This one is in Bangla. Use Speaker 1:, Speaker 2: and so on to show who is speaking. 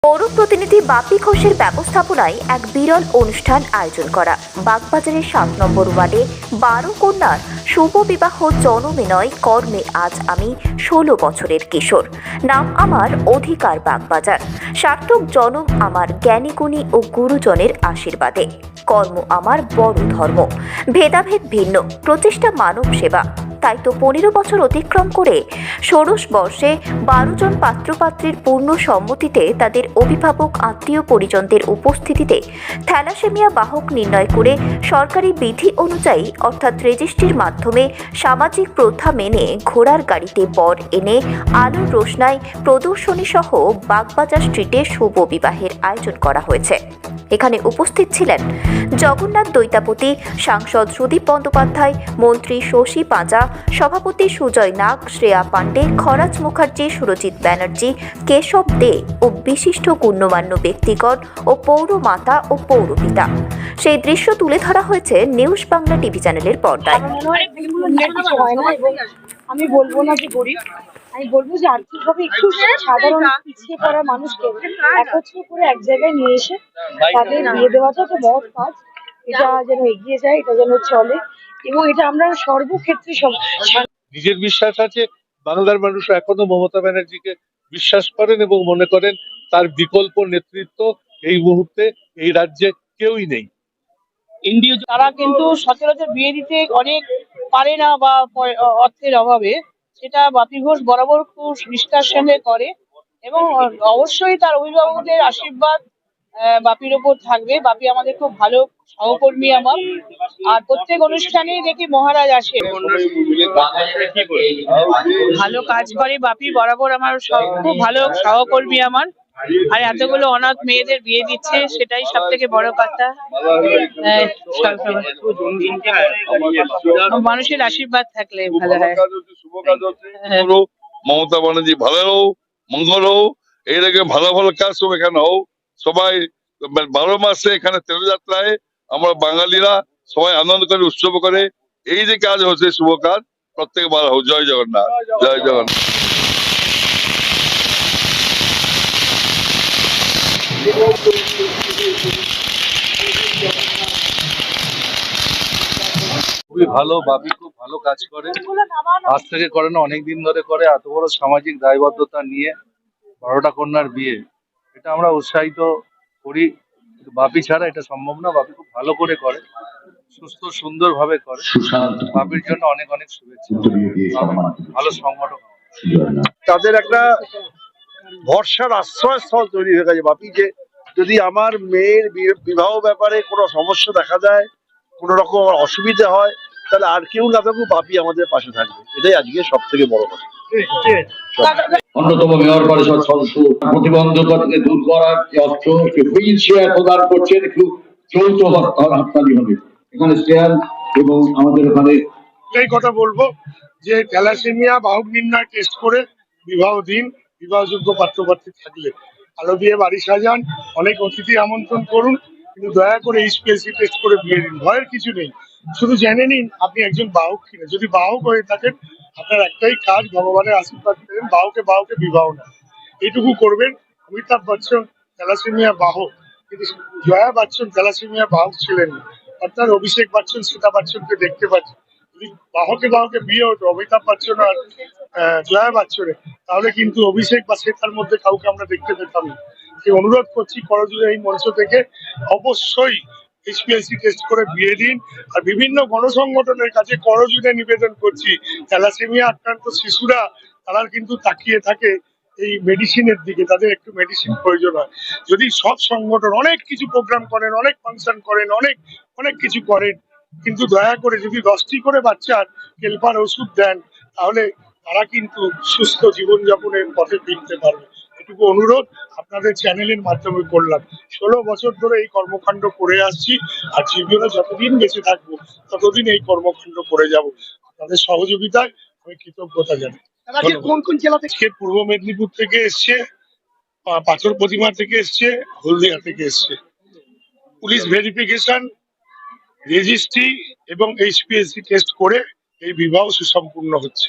Speaker 1: পৌর প্রতিনিধি বাপি ঘোষের ব্যবস্থাপনায় এক বিরল অনুষ্ঠান আয়োজন করা। বাগবাজারের 7 নম্বর ওয়ার্ডে 12 কন্যার শুভ বিবাহ জনমেনয় কর্মে আজ আমি 16 বছরের কিশোর। নাম আমার অধিকার বাগবাজার। সার্থক জনম আমার জ্ঞানীগুণী ও গুরুজনের আশীর্বাদে। কর্ম আমার বড় ধর্ম। ভেদাভেদ ভিন্ন, প্রচেষ্টা মানব সেবা। তাই তো 15 বছর অতিক্রম করে ষোড়শ বর্ষে 12 জন পাত্রপাত্রীর পূর্ণ সম্মতিতে তাদের অভিভাবক আত্মীয় পরিজনদের উপস্থিতিতে থ্যালাসেমিয়া বাহক নির্ণয় করে সরকারি বিধি অনুযায়ী অর্থাৎ রেজিস্ট্রির মাধ্যমে সামাজিক প্রথা মেনে ঘোড়ার গাড়িতে বর এনে আলোর রোশনাই প্রদর্শনী সহ বাগবাজার স্ট্রিটে শুভ বিবাহের আয়োজন করা হয়েছে। এখানে উপস্থিত ছিলেন জগন্নাথ দৈতাপতি, সাংসদ সুদীপ বন্দ্যোপাধ্যায়, মন্ত্রী শশী পাঁজা, সভাপতি সুজয় নাগ, শ্রেয়া পাণ্ডে, খরাজ মুখার্জি, সুরজিৎ ব্যানার্জি, কেশব দে ও বিশিষ্ট গণ্যমান্য ব্যক্তিগণ ও পৌরমাতা ও পৌরপিতা। সেই দৃশ্য তুলে ধরা হয়েছে নিউজ বাংলা টিভি চ্যানেলের পর্দায়।
Speaker 2: আমি বলবো না যে গরিব, আমি বলবো যে আর্থিকভাবে একটু সাধারণ পিছিয়ে পড়া মানুষকে একত্র করে এক জায়গায় নিয়ে এসে তাদের বিয়ে দেওয়াটা একটা মহৎ কাজ। এটা যেন এগিয়ে যায়, এটা যেন চলে, এবং এটা আমরা সর্বক্ষেত্রে
Speaker 3: নিজের বিশ্বাস আছে। বাংলার মানুষ এখনো মমতা ব্যানার্জিকে বিশ্বাস করেন এবং মনে করেন তার বিকল্প নেতৃত্ব এই মুহূর্তে এই রাজ্যে কেউই নেই।
Speaker 4: তারা কিন্তু সচরাচর বিয়ে দিতে অনেক পারে না বা অর্থের অভাবে, সেটা বাপি ঘোষ বরাবর খুব নিষ্ঠার সঙ্গে করে এবং অবশ্যই তার অভিভাবকদের আশীর্বাদ বাপির ওপর থাকবে। বাপি আমাদের খুব ভালো সহকর্মী আমার, আর প্রত্যেক অনুষ্ঠানেই দেখি মহারাজ আসে, ভালো কাজ করে। বাপি বরাবর আমার খুব ভালো সহকর্মী আমার, আর এতগুলো অনাথ মেয়েদের বিয়ে দিচ্ছে, সেটাই সব থেকে বড় কথা। মানুষের আশীর্বাদ থাকলে ভালো হয়।
Speaker 5: মমতা ব্যানার্জি ভালো হোক, মঙ্গল হোক, এইরকম ভালো ভালো কাজ সব এখানে হোক। সবাই 12 মাসে এখানে তেরোযাত্রায় আমরা বাঙালিরা সবাই আনন্দ করে উৎসব করে। এই যে কাজ হচ্ছে শুভ কাজ, প্রত্যেক ভালো হোক। জয় জগন্নাথ, জয় জগন্নাথ।
Speaker 3: খুবই ভালো, বাপি খুব ভালো কাজ করে, আজ থেকে করে না অনেকদিন ধরে করে। এত বড় সামাজিক দায়বদ্ধতা নিয়ে 12টা কন্যার বিয়ে, এটা আমরা উৎসাহিত করি। বাপি ছাড়া এটা সম্ভব না। বাপি খুব ভালো করে করে, সুস্থ সুন্দর ভাবে করে। বাপির জন্য অনেক অনেক শুভেচ্ছা। ভালো সংগঠন,
Speaker 6: তাদের একটা ভরসার আশ্রয়স্থল তৈরি হয়ে গেছে বাপি। যে যদি আমার মেয়ের বিবাহ ব্যাপারে কোনো সমস্যা দেখা যায়, কোনো রকম অসুবিধা হয়, তাহলে আর কেউ না থাকুক, বাপি আমাদের পাশে থাকবে। এটাই আজকে সব থেকে বড় কথা।
Speaker 7: অন্যতম মেয়র পরিষদ সদস্য প্রতিবন্ধকতাকে দূর করার যে অর্থ হুইল চেয়ার প্রদান করছেন, একটু যৌথ হাততালি হবে এখানে চেয়ার। এবং আমাদের ওখানে
Speaker 8: এই কথা বলবো যে থ্যালাসেমিয়া বাহক নির্ণয় টেস্ট করে বিবাহ দিন, বিবাহযোগ্য পাত্রপাত্রী থাকলে আলো দিয়ে বাড়ি সাজান, অনেক অতিথি আমন্ত্রণ করুন, কিন্তু দয়া করে এইচপিএসসি টেস্ট করে বিয়ে দিন। ভয়ের কিছু নেই, শুধু জেনে নিন আপনি একজন বাহক কিনা। যদি বাহক হয়ে থাকেন, আপনার একটাই কাজ ভগবানের আশীর্বাদ পেলেন, বাহকে বিবাহ না, এইটুকু করবেন। অমিতাভ বচ্চন থ্যালাসেমিয়া বাহক, কিন্তু জয়া বচ্চন থ্যালাসেমিয়া বাহক ছিলেন না। অর্থাৎ অভিষেক বচ্চন শ্বেতা বচ্চনকে দেখতে পাচ্ছেন। যদি বাহকে বিয়ে হতো অমিতাভ বচ্চন আর জয়া বচ্চনের, তাহলে কিন্তু অভিষেক বা শ্বেতার মধ্যে কাউকে আমরা দেখতে পেতাম না। এই অনুরোধ করছি করজোড়ে এই মঞ্চ থেকে, অবশ্যই এইচপিএসসি টেস্ট করে বিয়ে দিন। আর বিভিন্ন গণসংগঠনের কাছে করজোড়ে নিবেদন করছি, থ্যালাসেমিয়া আক্রান্ত শিশুরা তারা কিন্তু তাকিয়ে থাকে এই মেডিসিনের দিকে, তাদের একটু মেডিসিন প্রয়োজন হয়। যদি সব সংগঠন অনেক কিছু প্রোগ্রাম করেন, অনেক ফাংশন করেন, অনেক কিছু করেন, কিন্তু দয়া করে যদি 10টি করে বাচ্চার কেলপার ওষুধ দেন, তাহলে তারা কিন্তু সুস্থ জীবনযাপনের পথে ফিরতে পারবে। এটুকু অনুরোধ আপনাদের চ্যানেলের মাধ্যমে করলাম। 16 বছর ধরে এই কর্মকাণ্ড করে আসছি, আর জীবনে যতদিন বেঁচে থাকবো ততদিন এই কর্মকাণ্ড করে যাব। আপনাদের সহযোগিতায় আমি কৃতজ্ঞতা জানাই। কোন কোন জেলা থেকে? পূর্ব মেদিনীপুর থেকে এসছে, পাথর প্রতিমা থেকে এসছে, হলদিয়া থেকে এসছে। পুলিশ ভেরিফিকেশন, রেজিস্ট্রি এবং এইচপিএসসি টেস্ট করে এই বিবাহ সুসম্পূর্ণ হচ্ছে।